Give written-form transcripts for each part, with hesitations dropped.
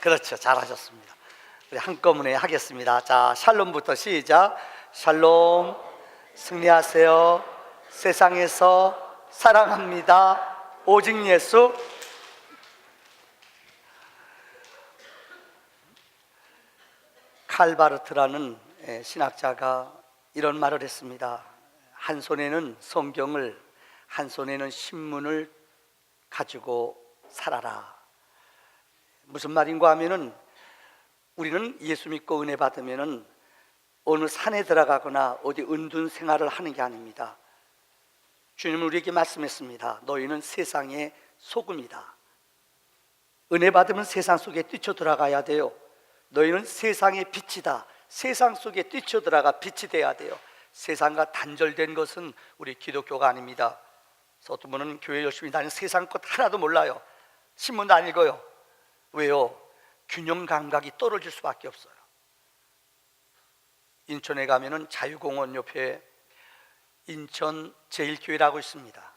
그렇죠. 잘하셨습니다. 우리 한꺼번에 하겠습니다. 자, 샬롬부터 시작. 샬롬, 승리하세요. 세상에서 사랑합니다. 오직 예수. 칼 바르트라는 신학자가 이런 말을 했습니다. 한 손에는 성경을, 한 손에는 신문을 가지고 살아라. 무슨 말인가 하면은 우리는 예수 믿고 은혜 받으면은 어느 산에 들어가거나 어디 은둔 생활을 하는 게 아닙니다. 주님은 우리에게 말씀했습니다. 너희는 세상의 소금이다. 은혜 받으면 세상 속에 뛰쳐들어가야 돼요. 너희는 세상의 빛이다. 세상 속에 뛰쳐들어가 빛이 돼야 돼요. 세상과 단절된 것은 우리 기독교가 아닙니다. 그래서 어떤 분은 교회 열심히 다니는 세상 것 하나도 몰라요. 신문도 안 읽어요. 왜요? 균형 감각이 떨어질 수밖에 없어요. 인천에 가면은 자유공원 옆에 인천 제일교회라고 있습니다.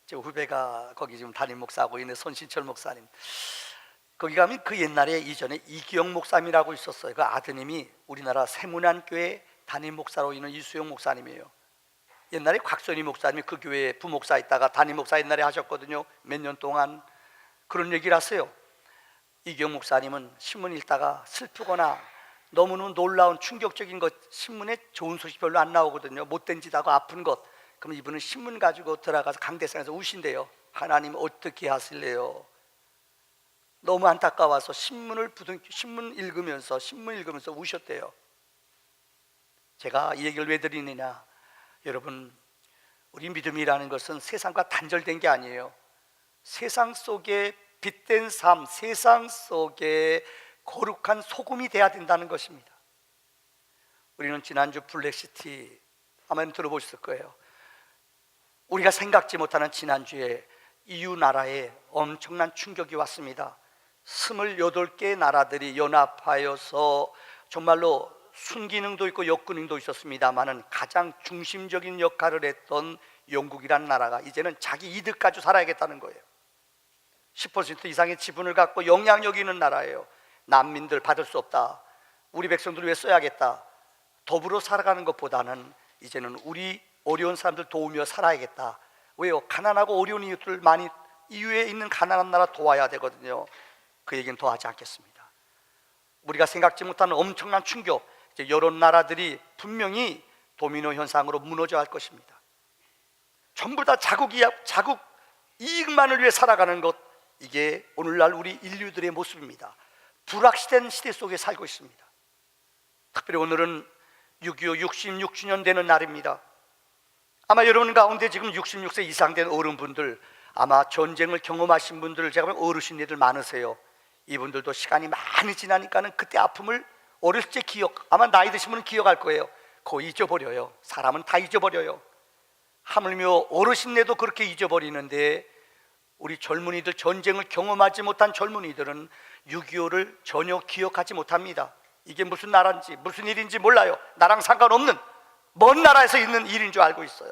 제 후배가 거기 지금 담임 목사하고 있는 손신철 목사님. 거기 가면 그 옛날에 이전에 이기영 목사님이라고 있었어요. 그 아드님이 우리나라 세문안교회 담임 목사로 있는 이수영 목사님이에요. 옛날에 곽선희 목사님이 그 교회에 부목사 있다가 담임 목사 옛날에 하셨거든요. 몇 년 동안. 그런 얘기를 하세요. 이기영 목사님은 신문 읽다가 슬프거나 너무너무 놀라운 충격적인 것, 신문에 좋은 소식 별로 안 나오거든요. 못된 짓 하고 아픈 것. 그럼 이분은 신문 가지고 들어가서 강대상에서 우신대요. 하나님 어떻게 하실래요? 너무 안타까워서 신문 읽으면서 우셨대요. 제가 이 얘기를 왜 드리느냐, 여러분, 우리 믿음이라는 것은 세상과 단절된 게 아니에요. 세상 속에 빛된 삶, 세상 속에 거룩한 소금이 돼야 된다는 것입니다. 우리는 지난주 블랙시티 아마 들어보셨을 거예요. 우리가 생각지 못하는 지난주에 EU 나라에 엄청난 충격이 왔습니다. 28개의 나라들이 연합하여서 정말로 순기능도 있고 역기능도 있었습니다만은 가장 중심적인 역할을 했던 영국이라는 나라가 이제는 자기 이득 가지고 살아야겠다는 거예요. 10% 이상의 지분을 갖고 영향력 있는 나라예요. 난민들 받을 수 없다. 우리 백성들을 위해 써야겠다. 더불어 살아가는 것보다는 이제는 우리 어려운 사람들 도우며 살아야겠다. 왜요? 가난하고 어려운 이웃들 많이 이유에 있는 가난한 나라 도와야 되거든요. 그 얘기는 더 하지 않겠습니다. 우리가 생각지 못하는 엄청난 충격, 이제 여러 나라들이 분명히 도미노 현상으로 무너져 갈 것입니다. 전부 다 자국 이익만을 위해 살아가는 것, 이게 오늘날 우리 인류들의 모습입니다. 불확실한 시대 속에 살고 있습니다. 특별히 오늘은 6.25 66주년 되는 날입니다. 아마 여러분 가운데 지금 66세 이상 된 어른분들, 아마 전쟁을 경험하신 분들, 제가 보면 어르신들 많으세요. 이분들도 시간이 많이 지나니까는 그때 아픔을 어렸을 때 아마 나이 드시면 기억할 거예요. 거의 잊어버려요. 사람은 다 잊어버려요. 하물며 어르신네도 그렇게 잊어버리는데 우리 젊은이들, 전쟁을 경험하지 못한 젊은이들은 6.25를 전혀 기억하지 못합니다. 이게 무슨 나라인지 무슨 일인지 몰라요. 나랑 상관없는 먼 나라에서 있는 일인 줄 알고 있어요.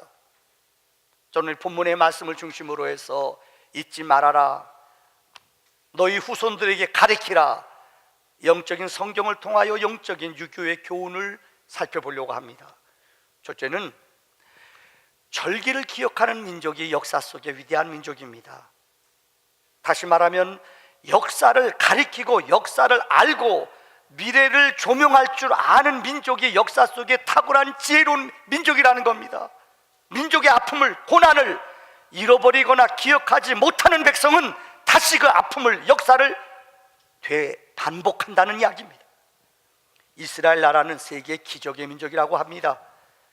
저는 본문의 말씀을 중심으로 해서 잊지 말아라, 너희 후손들에게 가르치라, 영적인 성경을 통하여 영적인 유교의 교훈을 살펴보려고 합니다. 첫째는 절기를 기억하는 민족이 역사 속의 위대한 민족입니다. 다시 말하면 역사를 가리키고 역사를 알고 미래를 조명할 줄 아는 민족이 역사 속에 탁월한 지혜로운 민족이라는 겁니다. 민족의 아픔을, 고난을 잃어버리거나 기억하지 못하는 백성은 다시 그 아픔을, 역사를 되반복한다는 이야기입니다. 이스라엘 나라는 세계의 기적의 민족이라고 합니다.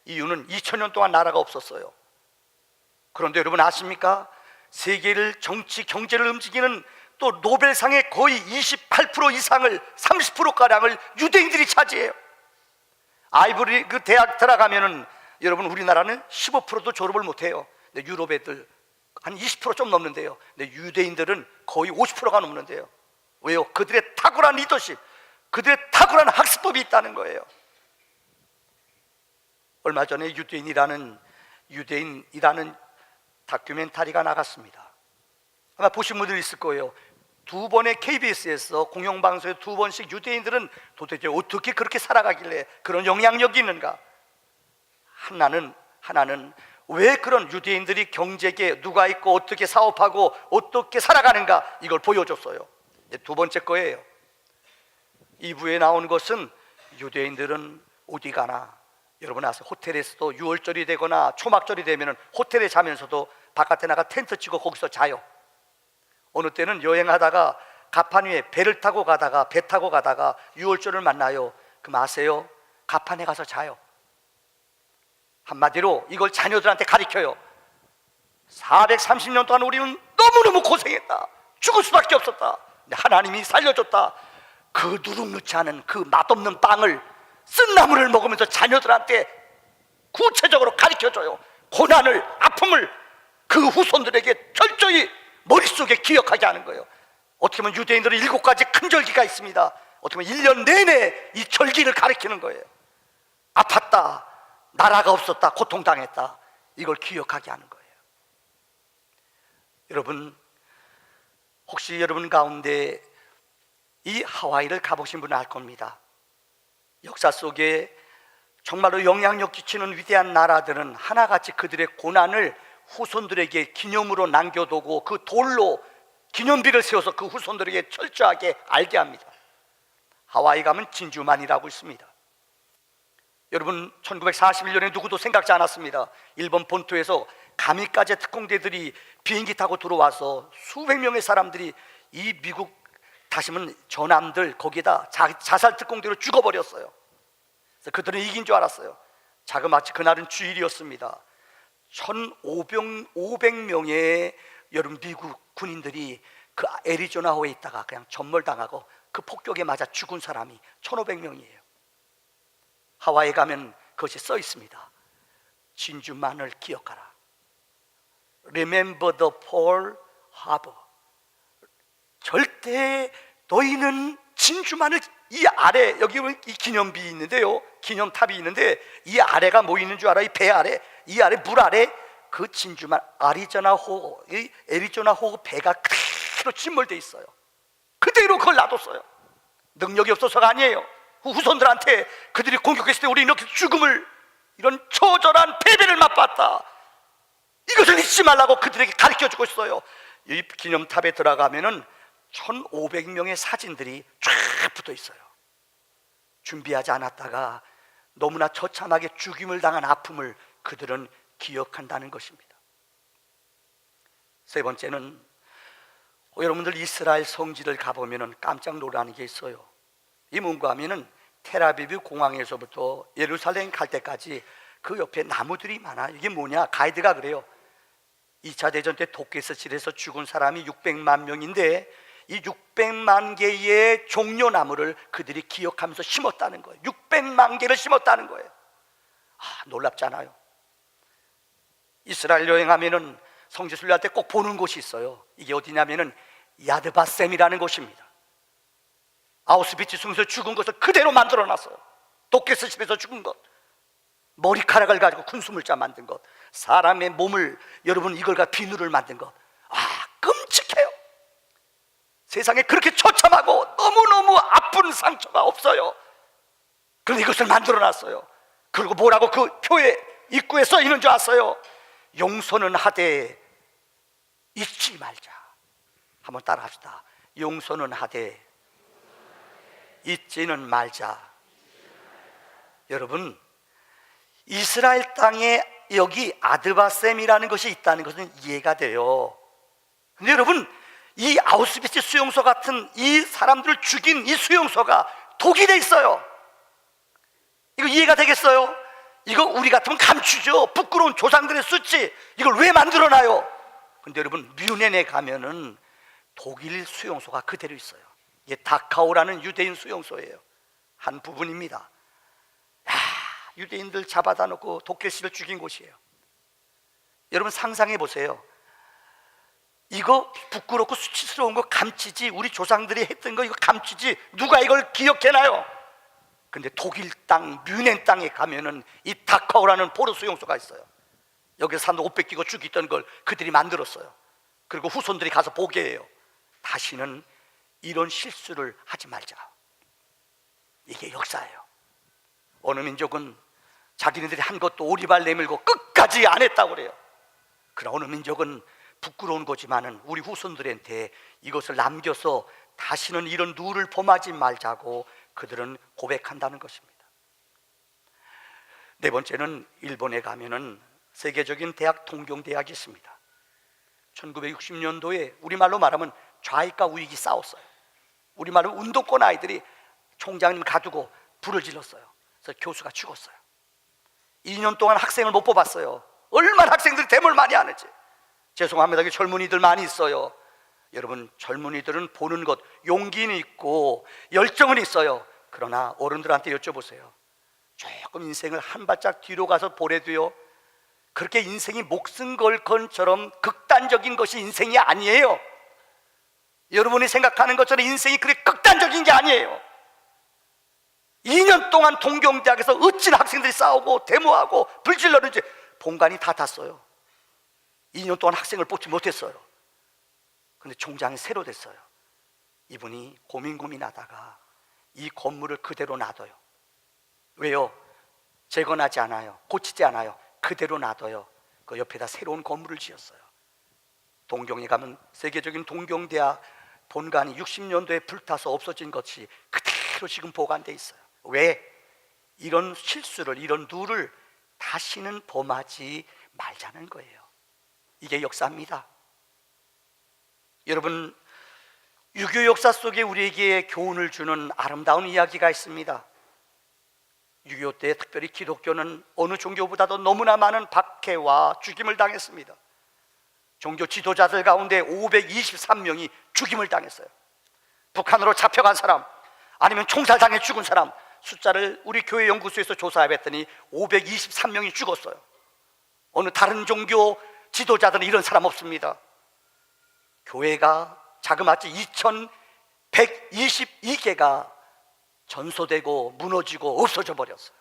이유는 2000년 동안 나라가 없었어요. 그런데 여러분 아십니까? 세계를, 정치, 경제를 움직이는 또 노벨상의 거의 28% 이상을, 30%가량을 유대인들이 차지해요. 아이보리 그 대학 들어가면은 여러분 우리나라는 15%도 졸업을 못해요. 근데 유럽 애들 한 20% 좀 넘는데요. 근데 유대인들은 거의 50%가 넘는데요. 왜요? 그들의 탁월한 리더십, 그들의 탁월한 학습법이 있다는 거예요. 얼마 전에 유대인이라는 다큐멘터리가 나갔습니다. 아마 보신 분들 있을 거예요. 두 번의 KBS에서 공영방송에 두 번씩 유대인들은 도대체 어떻게 그렇게 살아가길래 그런 영향력이 있는가? 하나는 왜 그런 유대인들이 경제계 누가 있고 어떻게 사업하고 어떻게 살아가는가, 이걸 보여줬어요. 두 번째 거예요. 2부에 나온 것은 유대인들은 어디 가나, 여러분 아세요? 호텔에서도 6월절이 되거나 초막절이 되면 호텔에 자면서도 바깥에 나가 텐트 치고 거기서 자요. 어느 때는 여행하다가 가판 위에 배를 타고 가다가 배 타고 가다가 6월절을 만나요. 그럼 아세요? 가판에 가서 자요. 한마디로 이걸 자녀들한테 가르쳐요. 430년 동안 우리는 너무너무 고생했다, 죽을 수밖에 없었다, 근데 하나님이 살려줬다. 그 누룩놓지 않은 그 맛없는 빵을, 쓴나물을 먹으면서 자녀들한테 구체적으로 가르쳐줘요. 고난을, 아픔을 그 후손들에게 철저히 머릿속에 기억하게 하는 거예요. 어떻게 보면 유대인들은 7가지 큰 절기가 있습니다. 어떻게 보면 1년 내내 이 절기를 가르치는 거예요. 아팠다, 나라가 없었다, 고통당했다, 이걸 기억하게 하는 거예요. 여러분, 혹시 여러분 가운데 이 하와이를 가보신 분은 알 겁니다. 역사 속에 정말로 영향력 끼치는 위대한 나라들은 하나같이 그들의 고난을 후손들에게 기념으로 남겨두고 그 돌로 기념비를 세워서 그 후손들에게 철저하게 알게 합니다. 하와이 가면 진주만이라고 있습니다. 여러분, 1941년에 누구도 생각지 않았습니다. 일본 본토에서 가미까제 특공대들이 비행기 타고 들어와서 수백 명의 사람들이 이 미국 다시면 전함들 거기에다 자살 특공대로 죽어버렸어요. 그래서 그들은 이긴 줄 알았어요. 자그마치 그날은 주일이었습니다. 1,500명의 여러분 미국 군인들이 그 애리조나호에 있다가 그냥 전멸당하고 그 폭격에 맞아 죽은 사람이 1,500명이에요. 하와이에 가면 그것이 써 있습니다. 진주만을 기억하라. Remember the Pearl Harbor. 절대 너희는 진주만을, 이 아래, 여기 이 기념비 있는데요, 기념탑이 있는데 이 아래가 뭐 있는 줄 알아? 이 배 아래, 이 아래, 물 아래 그 진주만, 아리조나호, 이 애리조나호 배가 그대로 침몰돼 있어요. 그대로 그걸 놔뒀어요. 능력이 없어서가 아니에요. 후손들한테 그들이 공격했을 때 우리 이렇게 죽음을, 이런 처절한 패배를 맛봤다, 이것을 잊지 말라고 그들에게 가르쳐주고 있어요. 이 기념탑에 들어가면은 1,500명의 사진들이 쫙 붙어 있어요. 준비하지 않았다가 너무나 처참하게 죽임을 당한 아픔을 그들은 기억한다는 것입니다. 세 번째는, 여러분들 이스라엘 성지를 가보면 깜짝 놀라는 게 있어요. 이 뭔가 하면은 텔아비브 공항에서부터 예루살렘 갈 때까지 그 옆에 나무들이 많아요. 이게 뭐냐? 가이드가 그래요. 2차 대전 때 독개에서 질에서 죽은 사람이 600만 명인데 이 600만 개의 종려나무를 그들이 기억하면서 심었다는 거예요. 600만 개를 심었다는 거예요. 놀랍잖아요. 이스라엘 여행하면은 성지 순례할 때 꼭 보는 곳이 있어요. 이게 어디냐면은 야드바셈이라는 곳입니다. 아우슈비츠 수용소에서 죽은 것을 그대로 만들어 놨어요. 독개에서 집에서 죽은 것, 머리카락을 가지고 군수물자 만든 것, 사람의 몸을, 여러분 이걸 가지고 비누를 만든 것, 끔찍해요. 세상에 그렇게 처참하고 너무너무 아픈 상처가 없어요. 그런데 이것을 만들어 놨어요. 그리고 뭐라고 그 표에 입구에 써 있는 줄 아세요? 용서는 하되 잊지 말자. 한번 따라 합시다. 용서는 하되 잊지는 말자. 여러분, 이스라엘 땅에 여기 아드바셈이라는 것이 있다는 것은 이해가 돼요. 근데 여러분, 이 아우슈비츠 수용소 같은 이 사람들을 죽인 이 수용소가 독일에 있어요. 이거 이해가 되겠어요? 이거 우리 같으면 감추죠. 부끄러운 조상들의 수치, 이걸 왜 만들어놔요? 근데 여러분, 뮌헨에 가면은 독일 수용소가 그대로 있어요. 이게 다카오라는 유대인 수용소예요. 한 부분입니다. 유대인들 잡아다 놓고 독개씨를 죽인 곳이에요. 여러분 상상해 보세요. 이거 부끄럽고 수치스러운 거 감추지, 우리 조상들이 했던 거 이거 감추지, 누가 이걸 기억해놔요? 근데 독일 땅 뮌헨 땅에 가면은 이 다카오라는 포로 수용소가 있어요. 여기서 사람들 옷 뺏기고 죽이던 걸 그들이 만들었어요. 그리고 후손들이 가서 보게 해요. 다시는 이런 실수를 하지 말자. 이게 역사예요. 어느 민족은 자기네들이 한 것도 오리발 내밀고 끝까지 안 했다고 그래요. 그러나 어느 민족은 부끄러운 거지만은 우리 후손들한테 이것을 남겨서 다시는 이런 누를 범하지 말자고 그들은 고백한다는 것입니다. 네 번째는 일본에 가면은 세계적인 대학 동경대학이 있습니다. 1960년도에 우리말로 말하면 좌익과 우익이 싸웠어요. 우리말로 운동권 아이들이 총장님 가두고 불을 질렀어요. 그래서 교수가 죽었어요. 2년 동안 학생을 못 뽑았어요. 얼마나 학생들이 데모를 많이 하는지. 죄송합니다. 젊은이들 많이 있어요. 여러분, 젊은이들은 보는 것, 용기는 있고 열정은 있어요. 그러나 어른들한테 여쭤보세요. 조금 인생을 한 발짝 뒤로 가서 보래도요, 그렇게 인생이 목숨 걸 것처럼 극단적인 것이 인생이 아니에요. 여러분이 생각하는 것처럼 인생이 그렇게 극단적인 게 아니에요. 2년 동안 동경대학에서 어찌나 학생들이 싸우고 데모하고 불질렀는지 본관이 다 탔어요. 2년 동안 학생을 뽑지 못했어요. 근데 총장이 새로 됐어요. 이분이 고민하다가 이 건물을 그대로 놔둬요. 왜요? 재건하지 않아요. 고치지 않아요. 그대로 놔둬요. 그 옆에다 새로운 건물을 지었어요. 동경에 가면 세계적인 동경대학 본관이 60년도에 불타서 없어진 것이 그대로 지금 보관되어 있어요. 왜? 이런 실수를, 이런 누를 다시는 범하지 말자는 거예요. 이게 역사입니다. 여러분, 유교 역사 속에 우리에게 교훈을 주는 아름다운 이야기가 있습니다. 6.25 때 특별히 기독교는 어느 종교보다도 너무나 많은 박해와 죽임을 당했습니다. 종교 지도자들 가운데 523명이 죽임을 당했어요. 북한으로 잡혀간 사람, 아니면 총살당해 죽은 사람 숫자를 우리 교회 연구소에서 조사해봤더니 523명이 죽었어요. 어느 다른 종교 지도자들은 이런 사람 없습니다. 교회가 자그마치 2122개가 전소되고 무너지고 없어져 버렸어요.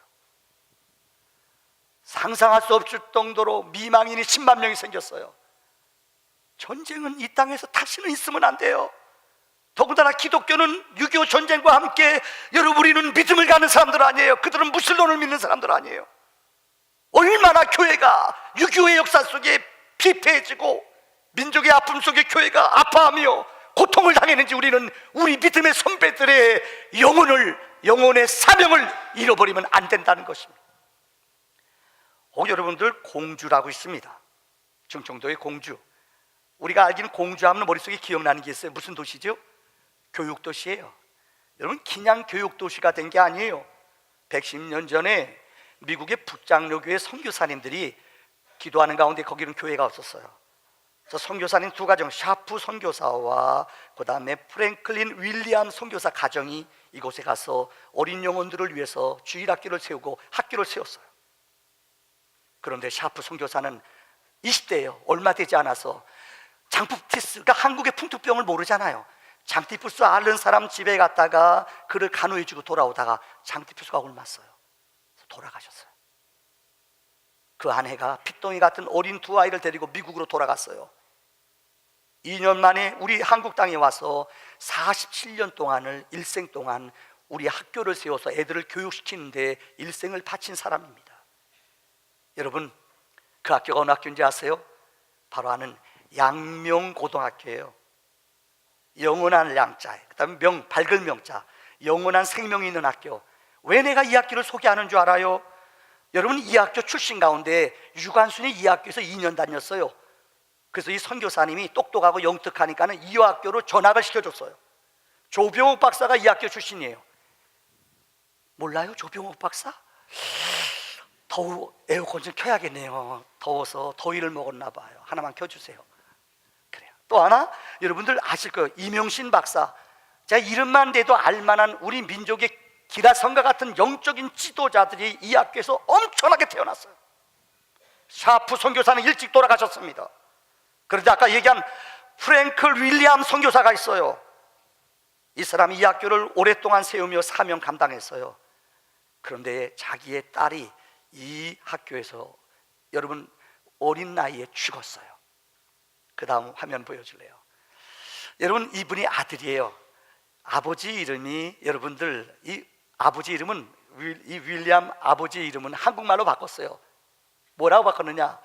상상할 수 없을 정도로 미망인이 10만 명이 생겼어요. 전쟁은 이 땅에서 다시는 있으면 안 돼요. 더군다나 기독교는 6.25 전쟁과 함께, 여러분, 우리는 믿음을 가는 사람들 아니에요. 그들은 무신론을 믿는 사람들 아니에요. 얼마나 교회가 6.25의 역사 속에 피폐해지고 민족의 아픔 속에 교회가 아파하며 고통을 당했는지 우리는 우리 믿음의 선배들의 영혼의 사명을 잃어버리면 안 된다는 것입니다. 여러분들, 공주라고 있습니다. 충청도의 공주. 우리가 알기는 공주하면 머릿속에 기억나는 게 있어요. 무슨 도시죠? 교육도시예요. 여러분, 그냥 교육도시가 된 게 아니에요. 110년 전에 미국의 북장로교회 선교사님들이 기도하는 가운데 거기는 교회가 없었어요. 그래서 선교사님 두 가정, 샤프 선교사와 그 다음에 프랭클린 윌리엄 선교사 가정이 이곳에 가서 어린 영혼들을 위해서 주일학교를 세우고 학교를 세웠어요. 그런데 샤프 선교사는 20대예요. 얼마 되지 않아서 장티푸스가 한국의 풍토병을 모르잖아요. 장티푸스 앓는 사람 집에 갔다가 그를 간호해주고 돌아오다가 장티푸스가 옮았어요. 돌아가셨어요. 그 아내가 핏덩이 같은 어린 두 아이를 데리고 미국으로 돌아갔어요. 2년 만에 우리 한국 땅에 와서 47년 동안을, 일생 동안 우리 학교를 세워서 애들을 교육시키는데 일생을 바친 사람입니다. 여러분, 그 학교가 어느 학교인지 아세요? 바로 아는 양명고등학교예요. 영원한 양자, 그 다음에 밝은 명자, 영원한 생명이 있는 학교. 왜 내가 이 학교를 소개하는 줄 알아요? 여러분, 이 학교 출신 가운데 유관순이 이 학교에서 2년 다녔어요. 그래서 이 선교사님이 똑똑하고 영특하니까는 이 학교로 전학을 시켜줬어요. 조병옥 박사가 이 학교 출신이에요. 몰라요? 조병옥 박사? 에어컨 좀 켜야겠네요. 더워서 더위를 먹었나 봐요. 하나만 켜주세요. 그래요. 또 하나, 여러분들 아실 거예요. 이명신 박사. 제가 이름만 대도 알만한 우리 민족의 기라성과 같은 영적인 지도자들이 이 학교에서 엄청나게 태어났어요. 샤프 선교사는 일찍 돌아가셨습니다. 그런데 아까 얘기한 프랭클 윌리엄 선교사가 있어요. 이 사람이 이 학교를 오랫동안 세우며 사명 감당했어요. 그런데 자기의 딸이 이 학교에서, 여러분, 어린 나이에 죽었어요. 그 다음 화면 보여줄래요? 여러분, 이분이 아들이에요. 아버지 이름이, 여러분들 이 아버지 이름은, 이 윌리엄 아버지 이름은 한국말로 바꿨어요. 뭐라고 바꿨느냐?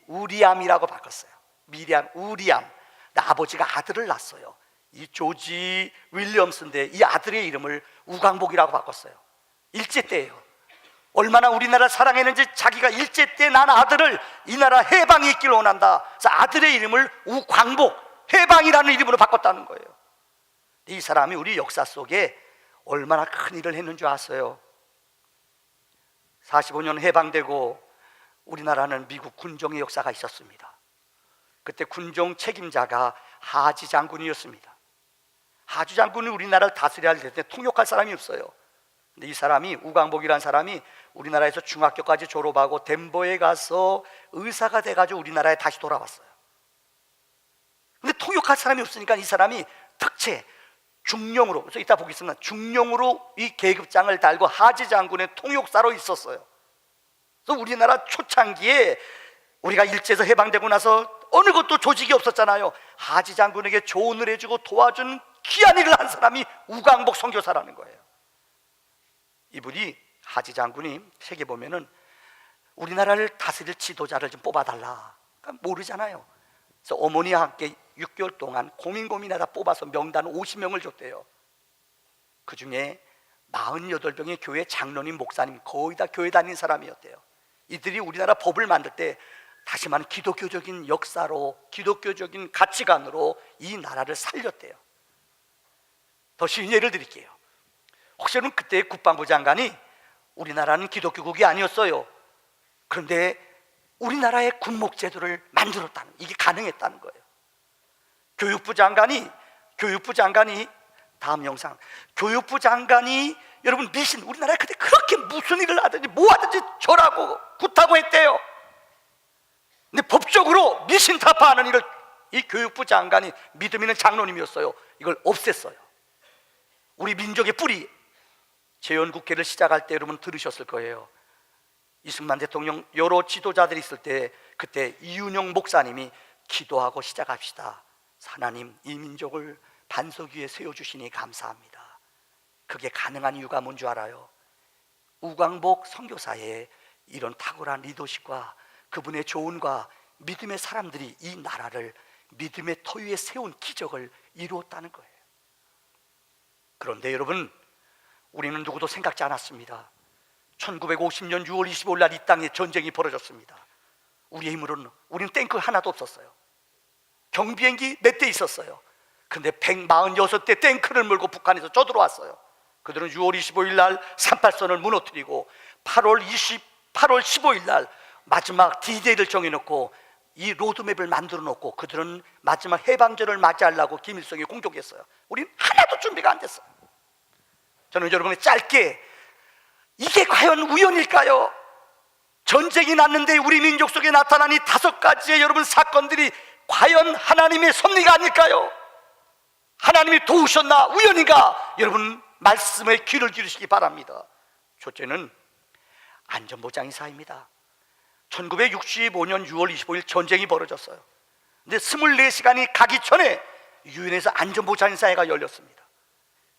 우리암이라고 바꿨어요. 미리암, 우리암. 근데 아버지가 아들을 낳았어요. 이 조지 윌리엄스인데 이 아들의 이름을 우광복이라고 바꿨어요. 일제 때예요. 얼마나 우리나라 사랑했는지 자기가 일제 때 난 아들을 이 나라 해방이 있길 원한다. 그래서 아들의 이름을 우광복, 해방이라는 이름으로 바꿨다는 거예요. 이 사람이 우리 역사 속에 얼마나 큰 일을 했는 줄 아세요? 45년 해방되고 우리나라는 미국 군종의 역사가 있었습니다. 그때 군종 책임자가 하지 장군이었습니다. 하지 장군이 우리나라를 다스려야 할 때 통역할 사람이 없어요. 근데 이 사람이, 우광복이라는 사람이 우리나라에서 중학교까지 졸업하고 덴버에 가서 의사가 돼가지고 우리나라에 다시 돌아왔어요. 근데 통역할 사람이 없으니까 이 사람이 특채 중령으로, 그래서 이따 보겠습니다. 중령으로 이 계급장을 달고 하지 장군의 통역사로 있었어요. 그래서 우리나라 초창기에 우리가 일제에서 해방되고 나서 어느 것도 조직이 없었잖아요. 하지 장군에게 조언을 해주고 도와준 귀한 일을 한 사람이 우광복 선교사라는 거예요. 이분이, 하지 장군이 책에 보면은 우리나라를 다스릴 지도자를 좀 뽑아달라. 그러니까 모르잖아요. 그래서 어머니와 함께 6개월 동안 고민하다 뽑아서 명단 50명을 줬대요. 그 중에 48명의 교회 장로님, 목사님, 거의 다 교회 다닌 사람이었대요. 이들이 우리나라 법을 만들 때 다시 말하면 기독교적인 역사로, 기독교적인 가치관으로 이 나라를 살렸대요. 더 쉬운 예를 드릴게요. 혹시 여러분, 그때 국방부 장관이 우리나라는 기독교국이 아니었어요. 그런데 우리나라의 군목제도를 만들었다는, 이게 가능했다는 거예요. 교육부 장관이 다음 영상, 교육부 장관이 여러분 미신, 우리나라에 그때 그렇게 무슨 일을 하든지 뭐 하든지 절하고 굿하고 했대요. 근데 법적으로 미신 타파하는 일을 이 교육부 장관이, 믿음 있는 장로님이었어요. 이걸 없앴어요. 우리 민족의 뿌리, 재헌국회를 시작할 때 여러분 들으셨을 거예요. 이승만 대통령, 여러 지도자들이 있을 때 그때 이윤영 목사님이 기도하고 시작합시다. 하나님, 이 민족을 반석 위에 세워주시니 감사합니다. 그게 가능한 이유가 뭔 줄 알아요? 우광복 선교사의 이런 탁월한 리더십과 그분의 조언과 믿음의 사람들이 이 나라를 믿음의 터 위에 세운 기적을 이루었다는 거예요. 그런데 여러분, 우리는 누구도 생각지 않았습니다. 1950년 6월 25일 날 이 땅에 전쟁이 벌어졌습니다. 우리의 힘으로는, 우리는 탱크 하나도 없었어요. 경비행기 몇 대 있었어요. 근데 146대 탱크를 몰고 북한에서 쳐들어왔어요. 그들은 6월 25일 날 38선을 무너뜨리고 8월 15일 날 마지막 D-Day를 정해놓고 이 로드맵을 만들어 놓고 그들은 마지막 해방전을 맞이하려고 김일성이 공격했어요. 우린 하나도 준비가 안 됐어요. 저는 여러분이 짧게, 이게 과연 우연일까요? 전쟁이 났는데 우리 민족 속에 나타난 이 5가지의 여러분 사건들이 과연 하나님의 섭리가 아닐까요? 하나님이 도우셨나? 우연인가? 여러분 말씀에 귀를 기르시기 바랍니다. 첫째는 안전보장이사입니다. 1965년 6월 25일 전쟁이 벌어졌어요. 근데 24시간이 가기 전에 유엔에서 안전보장사회가 열렸습니다.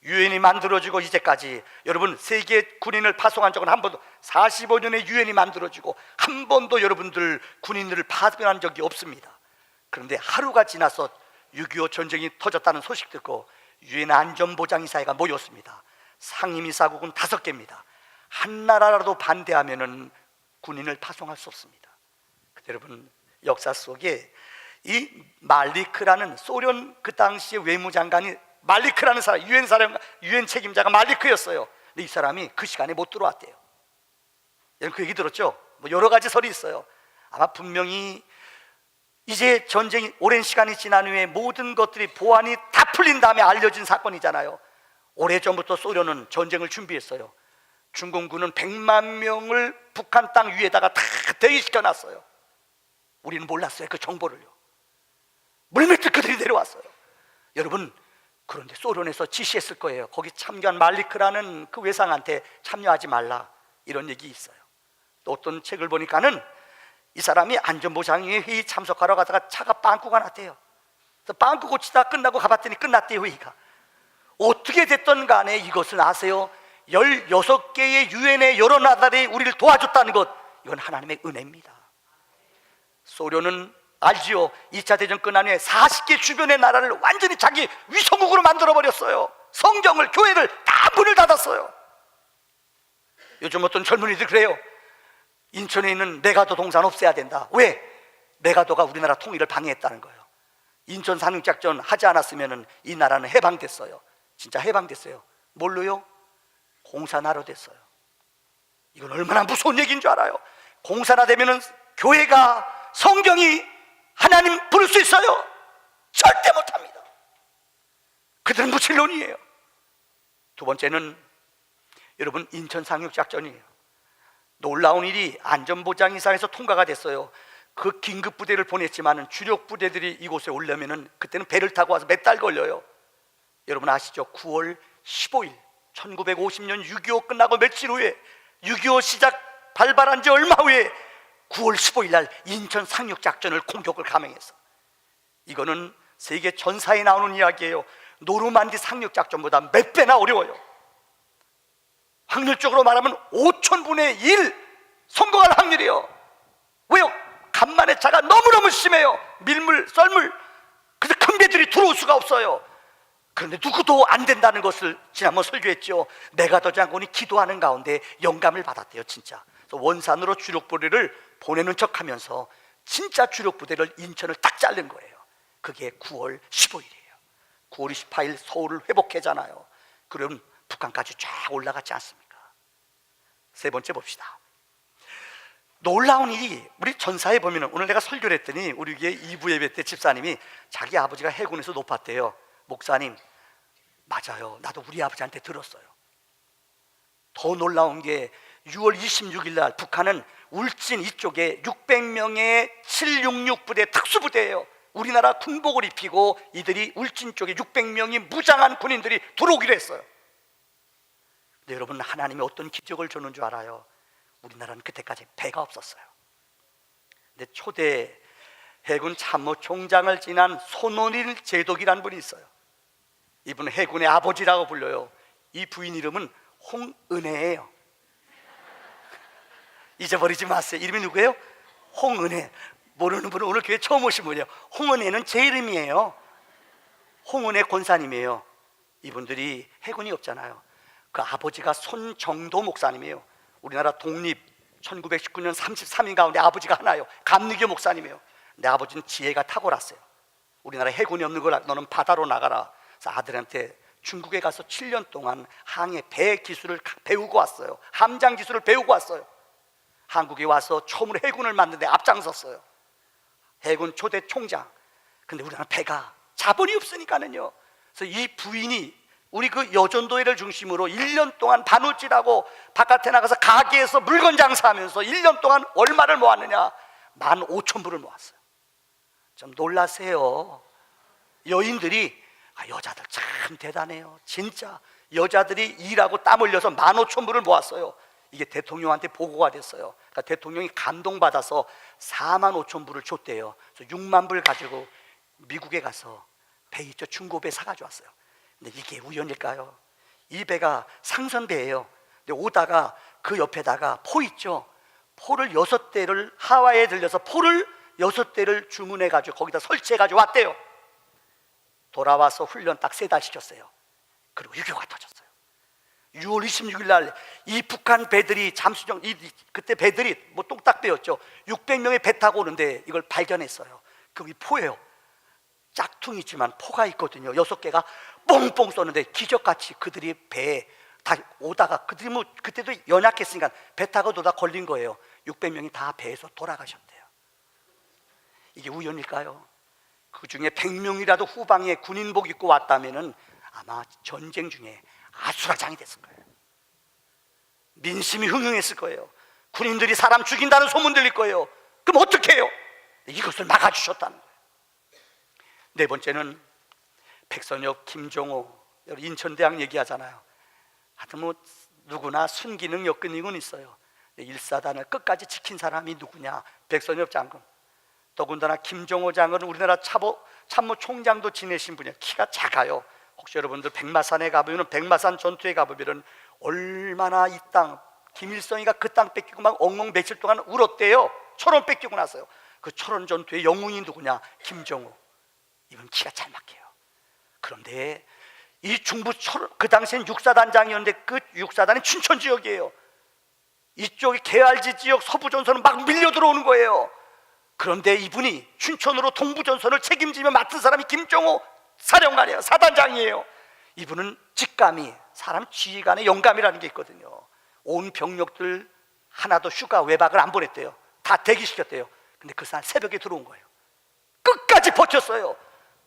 유엔이 만들어지고 이제까지 여러분 세계 군인을 파송한 적은 한 번도, 45년에 유엔이 만들어지고 한 번도 여러분들 군인들을 파송한 적이 없습니다. 그런데 하루가 지나서 6.25 전쟁이 터졌다는 소식 듣고 유엔 안전보장이사회가 모였습니다. 상임이사국은 5개입니다. 한 나라라도 반대하면은 군인을 파송할 수 없습니다. 여러분, 역사 속에 이 말리크라는 소련 그 당시의 외무장관이, 말리크라는 사람, 유엔 책임자가 말리크였어요. 근데 이 사람이 그 시간에 못 들어왔대요. 여러분 그 얘기 들었죠? 뭐 여러 가지 설이 있어요. 아마 분명히 이제 전쟁이 오랜 시간이 지난 후에 모든 것들이 보안이 다 풀린 다음에 알려진 사건이잖아요. 오래전부터 소련은 전쟁을 준비했어요. 중공군은 100만 명을 북한 땅 위에다가 다 대기시켜 놨어요. 우리는 몰랐어요. 그 정보를요. 물밀듯 그들이 내려왔어요. 여러분, 그런데 소련에서 지시했을 거예요. 거기 참여한 말리크라는 그 외상한테 참여하지 말라, 이런 얘기 있어요. 또 어떤 책을 보니까는 이 사람이 안전보장회 회의 참석하러 가다가 차가 빵꾸가 났대요. 그래서 빵꾸 고치다 끝나고 가봤더니 끝났대요, 회의가. 어떻게 됐든 간에 이것은 아세요? 16개의 유엔의 여러 나라들이 우리를 도와줬다는 것, 이건 하나님의 은혜입니다. 소련은 알지요? 2차 대전 끝난 후에 40개 주변의 나라를 완전히 자기 위성국으로 만들어버렸어요. 성경을, 교회를 다 문을 닫았어요. 요즘 어떤 젊은이들 그래요. 인천에 있는 메가도 동산 없애야 된다. 왜? 메가도가 우리나라 통일을 방해했다는 거예요. 인천 상륙작전 하지 않았으면 이 나라는 해방됐어요. 진짜 해방됐어요. 뭘로요? 공산화로 됐어요. 이건 얼마나 무서운 얘기인 줄 알아요? 공산화 되면은 교회가, 성경이 하나님 부를 수 있어요? 절대 못합니다. 그들은 무신론이에요. 두 번째는 여러분, 인천 상륙작전이에요. 놀라운 일이 안전보장이사에서 통과가 됐어요. 그 긴급 부대를 보냈지만 주력 부대들이 이곳에 오려면은 그때는 배를 타고 와서 몇 달 걸려요. 여러분 아시죠? 9월 15일 1950년 6.25 끝나고 며칠 후에 6.25 시작 발발한 지 얼마 후에 9월 15일 날 인천 상륙작전을 공격을 감행했어. 이거는 세계 전사에 나오는 이야기예요. 노르만디 상륙작전보다 몇 배나 어려워요. 확률적으로 말하면 5,000분의 1 성공할 확률이에요. 왜요? 간만에 차가 너무너무 심해요. 밀물, 썰물. 그래서 큰 배들이 들어올 수가 없어요. 그런데 누구도 안 된다는 것을 지난번 설교했죠. 메가도 장군이 기도하는 가운데 영감을 받았대요. 진짜. 그래서 원산으로 주력 부대를 보내는 척하면서 진짜 주력 부대를 인천을 딱 자른 거예요. 그게 9월 15일이에요 9월 28일 서울을 회복하잖아요. 그럼 북한까지 쫙 올라갔지 않습니까? 세 번째 봅시다. 놀라운 일이 우리 전사에 보면은, 오늘 내가 설교를 했더니 우리 교회 2부 예배 때 집사님이 자기 아버지가 해군에서 높았대요. 목사님, 맞아요. 나도 우리 아버지한테 들었어요. 더 놀라운 게 6월 26일 날 북한은 울진 이쪽에 600명의 766 부대 특수부대예요. 우리나라 군복을 입히고 이들이 울진 쪽에 600명이 무장한 군인들이 들어오기로 했어요. 근데 여러분, 하나님이 어떤 기적을 주는 줄 알아요? 우리나라는 그때까지 배가 없었어요. 근데 초대 해군 참모총장을 지난 손원일 제독이라는 분이 있어요. 이분은 해군의 아버지라고 불려요. 이 부인 이름은 홍은혜예요. 잊어버리지 마세요. 이름이 누구예요? 홍은혜. 모르는 분은 오늘 교회 처음 오신 분이에요. 홍은혜는 제 이름이에요. 홍은혜 권사님이에요. 이분들이 해군이 없잖아요. 그 아버지가 손정도 목사님이에요. 우리나라 독립 1919년 33인 가운데 아버지가 하나예요. 감리교 목사님이에요. 내 아버지는 지혜가 탁월했어요. 우리나라 해군이 없는 걸 너는 바다로 나가라. 그래서 아들한테 중국에 가서 7년 동안 항해 배 기술을 배우고 왔어요. 함장 기술을 배우고 왔어요. 한국에 와서 처음으로 해군을 만드는데 앞장섰어요. 해군 초대 총장. 근데 우리나라 배가 자본이 없으니까는요. 그래서 이 부인이 우리 그 여전도회를 중심으로 1년 동안 바느질하고 바깥에 나가서 가게에서 물건 장사하면서 1년 동안 얼마를 모았느냐? 15,000불을 모았어요. 좀 놀라세요. 여인들이, 여자들 참 대단해요. 진짜 여자들이 일하고 땀 흘려서 15,000불을 모았어요. 이게 대통령한테 보고가 됐어요. 그러니까 대통령이 감동받아서 45,000불을 줬대요. 그래서 6만 불 가지고 미국에 가서 배 있죠, 중고배 사가지고 왔어요. 근데 이게 우연일까요? 이 배가 상선배예요. 근데 오다가 그 옆에다가 포 있죠, 포를 6대를 하와이에 들려서 포를 6대를 주문해가지고 거기다 설치해가지고 왔대요. 돌아와서 훈련 딱 3달 시켰어요. 그리고 6.25가 터졌어요. 6월 26일 날 이 북한 배들이 잠수정, 그때 배들이 뭐 똥딱배였죠. 600명의 배 타고 오는데 이걸 발견했어요. 그게 포예요. 짝퉁이지만 포가 있거든요. 6개가 뽕뽕 쏘는데 기적같이 그들이 배에 다 오다가, 그들이 뭐 그때도 연약했으니까 배 타고 오다 걸린 거예요. 600명이 다 배에서 돌아가셨대요. 이게 우연일까요? 그 중에 100명이라도 후방에 군인복 입고 왔다면은 아마 전쟁 중에 아수라장이 됐을 거예요. 민심이 흥흥했을 거예요. 군인들이 사람 죽인다는 소문 들릴 거예요. 그럼 어떻게 해요? 이것을 막아주셨다는 거예요. 네 번째는 백선엽, 김종호, 인천대학 얘기하잖아요. 하여튼 뭐 누구나 순기능 역근익은 있어요. 일사단을 끝까지 지킨 사람이 누구냐? 백선엽 장군. 더군다나 김종호 장군은 우리나라 참모 총장도 지내신 분이에요. 키가 작아요. 혹시 여러분들 백마산에 가보면, 백마산 전투에 가보면 얼마나 이 땅, 김일성이가 그 땅 뺏기고 막 엉엉 며칠 동안 울었대요. 철원 뺏기고 나서요. 그 철원 전투의 영웅이 누구냐? 김정우. 이분 기가 잘 막혀요. 그런데 이 중부 철원, 그 당시엔 육사단장이었는데 그 육사단이 춘천 지역이에요. 이쪽이 개알지 지역 서부전선은 막 밀려 들어오는 거예요. 그런데 이분이 춘천으로 동부전선을 책임지며 맡은 사람이 김정호 사령관이에요. 사단장이에요. 이분은 직감이, 사람 지휘관의 영감이라는 게 있거든요. 온 병력들 하나도 휴가 외박을 안 보냈대요. 다 대기시켰대요. 근데 그 사람 새벽에 들어온 거예요. 끝까지 버텼어요.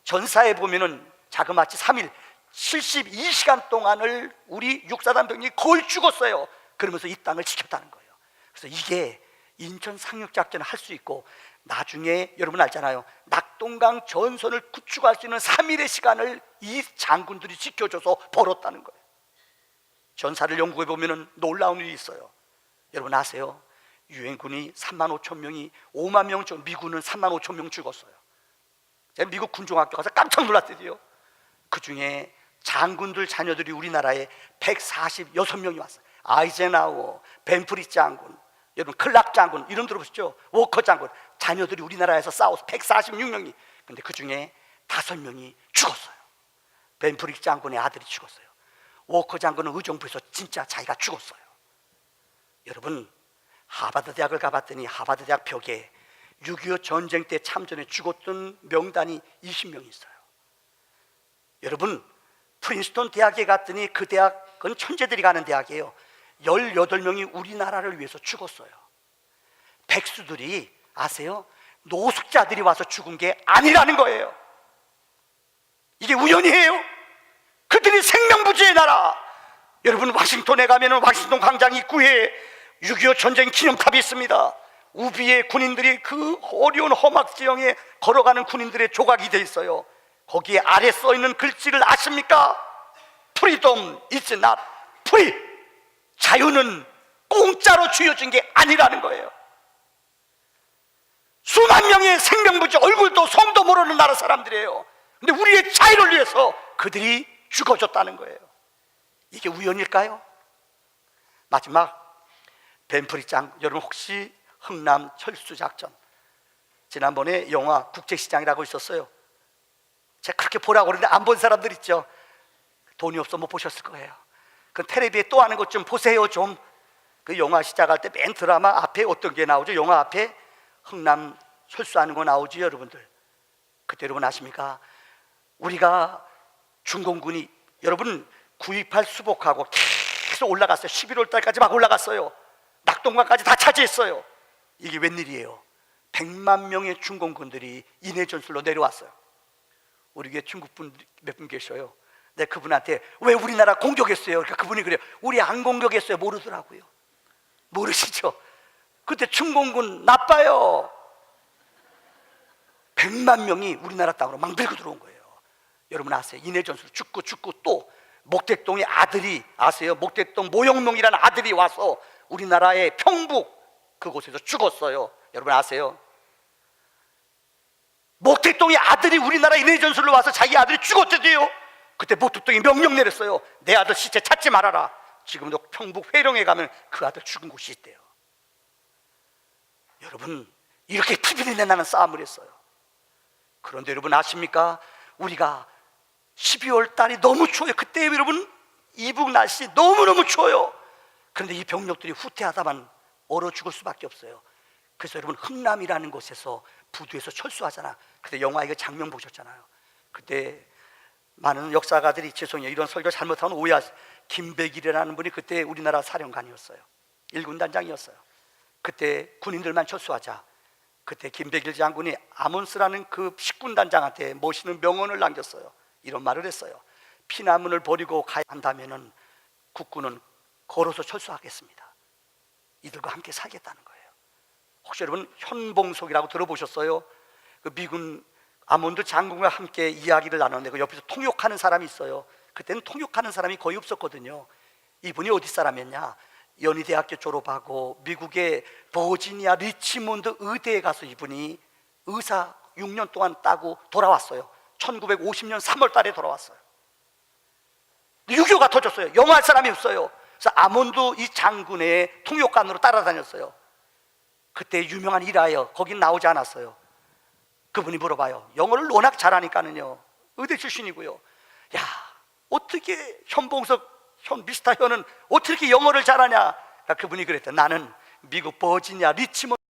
전사에 보면은 자그마치 3일 72시간 동안을 우리 육사단 병력이 거의 죽었어요. 그러면서 이 땅을 지켰다는 거예요. 그래서 이게 인천 상륙작전을 할 수 있고, 나중에 여러분 알잖아요. 낙동강 전선을 구축할 수 있는 3일의 시간을 이 장군들이 지켜줘서 벌었다는 거예요. 전사를 연구해 보면 놀라운 일이 있어요. 여러분 아세요? 유엔군이 3만 5천 명이 5만 명, 미군은 3만 5천 명 죽었어요. 제가 미국 군종학교 가서 깜짝 놀랐더니요, 그 중에 장군들 자녀들이 우리나라에 146명이 왔어요. 아이젠하워, 벤프리 장군, 여러분 클락 장군 이름 들어보셨죠? 워커 장군 자녀들이 우리나라에서 싸워서 146명이. 근데 그 중에 5명이 죽었어요. 벤프리 장군의 아들이 죽었어요. 워커 장군은 의정부에서 진짜 자기가 죽었어요. 여러분, 하버드 대학을 가봤더니 하버드 대학 벽에 6.25 전쟁 때 참전에 죽었던 명단이 20명이 있어요. 여러분, 프린스턴 대학에 갔더니 그 대학은 천재들이 가는 대학이에요. 18명이 우리나라를 위해서 죽었어요. 백수들이 아세요? 노숙자들이 와서 죽은 게 아니라는 거예요. 이게 우연이에요? 그들이 생명부지의 나라. 여러분, 워싱턴에 가면 워싱턴 광장 입구에 6.25 전쟁 기념탑이 있습니다. 우비의 군인들이 그 어려운 험악 지형에 걸어가는 군인들의 조각이 돼 있어요. 거기에 아래 써 있는 글씨를 아십니까? Freedom is not free. 자유는 공짜로 쥐어진 게 아니라는 거예요. 수만 명의 생명부지, 얼굴도 성도 모르는 나라 사람들이에요. 근데 우리의 자유를 위해서 그들이 죽어줬다는 거예요. 이게 우연일까요? 마지막, 벤프리 장, 여러분 혹시 흥남 철수작전, 지난번에 영화 국제시장이라고 있었어요. 제가 그렇게 보라고 그러는데 안 본 사람들 있죠? 돈이 없어 못 보셨을 거예요. 그 텔레비에 또 하는 것 좀 보세요 좀. 그 영화 시작할 때 맨 드라마 앞에 어떤 게 나오죠? 영화 앞에 흥남 철수하는 거 나오죠 여러분들. 그때 여러분 아십니까? 우리가 중공군이, 여러분 9.28 수복하고 계속 올라갔어요. 11월 달까지 막 올라갔어요. 낙동강까지 다 차지했어요. 이게 웬일이에요? 100만 명의 중공군들이 인해 전술로 내려왔어요. 우리 교회 중국분 몇 분 계셔요. 내가 그분한테 왜 우리나라 공격했어요? 그러니까 그분이 그래요. 우리 안 공격했어요. 모르더라고요. 모르시죠? 그때 중공군 나빠요. 100만 명이 우리나라 땅으로 막 밀고 들어온 거예요. 여러분 아세요? 인해 전술 죽고 또 목택동의 아들이 아세요? 목택동 모영농이라는 아들이 와서 우리나라의 평북 그곳에서 죽었어요. 여러분 아세요? 목택동의 아들이 우리나라 인해 전술로 와서 자기 아들이 죽었대요. 그때 목택동이 명령 내렸어요. 내 아들 시체 찾지 말아라. 지금도 평북 회령에 가면 그 아들 죽은 곳이 있대요. 여러분, 이렇게 피비린내 나는 싸움을 했어요. 그런데 여러분 아십니까? 우리가 12월 달이 너무 추워요. 그때 여러분 이북 날씨 너무너무 추워요. 그런데 이 병력들이 후퇴하다만 얼어 죽을 수밖에 없어요. 그래서 여러분 흥남이라는 곳에서 부두에서 철수하잖아. 그때 영화 이거 장면 보셨잖아요. 그때 많은 역사가들이 죄송해요 이런 설교 잘못하면 오해하시. 김백일이라는 분이 그때 우리나라 사령관이었어요. 1군 단장이었어요. 그때 군인들만 철수하자. 그때 김백일 장군이 아몬스라는 그 10군 단장한테 멋있는 명언을 남겼어요. 이런 말을 했어요. 피난문을 버리고 가야 한다면은 국군은 걸어서 철수하겠습니다. 이들과 함께 살겠다는 거예요. 혹시 여러분 현봉석이라고 들어보셨어요? 그 미군 아몬드 장군과 함께 이야기를 나눴는데 그 옆에서 통역하는 사람이 있어요. 그때는 통역하는 사람이 거의 없었거든요. 이분이 어디 사람이었냐? 연희대학교 졸업하고 미국의 버지니아 리치몬드 의대에 가서 이분이 의사 6년 동안 따고 돌아왔어요. 1950년 3월 달에 돌아왔어요. 유교가 터졌어요. 영어할 사람이 없어요. 그래서 아몬드 이 장군의 통역관으로 따라다녔어요. 그때 유명한 일화예요. 거긴 나오지 않았어요. 그분이 물어봐요. 영어를 워낙 잘하니까는요, 의대 출신이고요. 야, 어떻게 미스터 현은 어떻게 영어를 잘하냐? 그분이 그랬대. 나는 미국 버지니아 리치몬드